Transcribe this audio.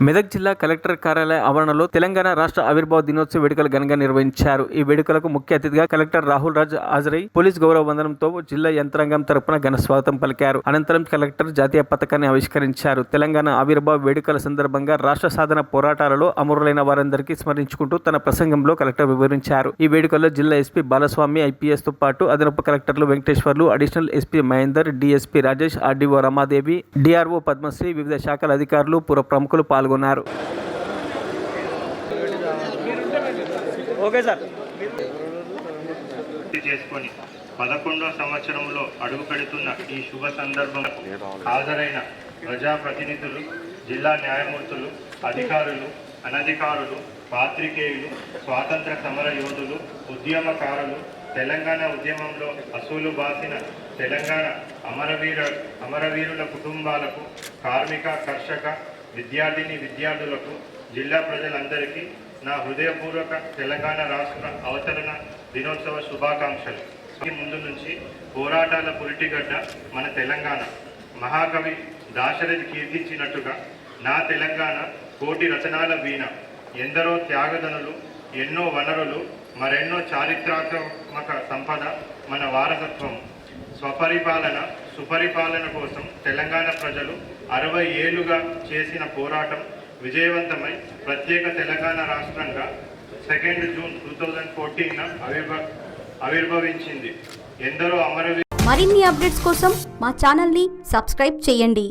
మెదక్ జిల్లా కలెక్టర్ కార్యాలయ ఆవరణలో తెలంగాణ రాష్ట్ర ఆవిర్భావ దినోత్సవ వేడుకలు ఘనంగా నిర్వహించారు. ఈ వేడుకలకు ముఖ్య అతిథిగా కలెక్టర్ రాహుల్ రాజ్ హాజరై పోలీస్ గౌరవ వందనంతో జిల్లా యంత్రాంగం తరపున ఘన స్వాగతం పలికారు. అనంతరం కలెక్టర్ జాతీయ పతాకాన్ని ఆవిష్కరించారు. తెలంగాణ ఆవిర్భావ వేడుకల సందర్భంగా రాష్ట్ర సాధన పోరాటాలలో అమరులైన వారందరికీ స్మరించుకుంటూ తన ప్రసంగంలో కలెక్టర్ వివరించారు. ఈ వేడుకల్లో జిల్లా ఎస్పీ బాలస్వామి ఐపీఎస్ తో పాటు అదనపు కలెక్టర్లు Venkateswarlu, additional SP Mahender, DSP Rajesh, RDO Ramadevi, DRO Padmashri, వివిధ శాఖల అధికారులు, పూర్వ ప్రముఖులు పాల్గొన్నారు. చేసుకొని 11వ సంవత్సరంలో అడుగు పెడుతున్న ఈ శుభ సందర్భంలో హాజరైన ప్రజాప్రతినిధులు, జిల్లా న్యాయమూర్తులు, అధికారులు, అనధికారులు, పాత్రికేయులు, స్వాతంత్ర సమర యోధులు, ఉద్యమకారులు, తెలంగాణ ఉద్యమంలో అసూలు బాసిన తెలంగాణ అమరవీరుల కుటుంబాలకు, కార్మిక, కర్షక, విద్యార్థులకు, జిల్లా ప్రజలందరికీ నా హృదయపూర్వక తెలంగాణ రాష్ట్ర అవతరణ దినోత్సవ శుభాకాంక్షలు. ముందు నుంచి పోరాటాల పురిటిగడ్డ మన తెలంగాణ. మహాకవి దాశరథి కీర్తించినట్టుగా నా తెలంగాణ కోటి రచనాల వీణ. ఎందరో త్యాగదనులు, ఎన్నో వనరులు, మరెన్నో చారిత్రాత్మక సంపద మన వారసత్వం. స్వపరిపాలన, సుపరిపాలన కోసం తెలంగాణ ప్రజలు 60 ఏళ్లుగా చేసిన పోరాటం విజయవంతమై ప్రత్యేక తెలంగాణ రాష్ట్రంగా 2 జూన్ 2014 ఆవిర్భవించింది. ఎందరో అమరవీరులు. మరిన్ని అప్డేట్స్ కోసం మా ఛానల్ని సబ్స్క్రైబ్ చేయండి.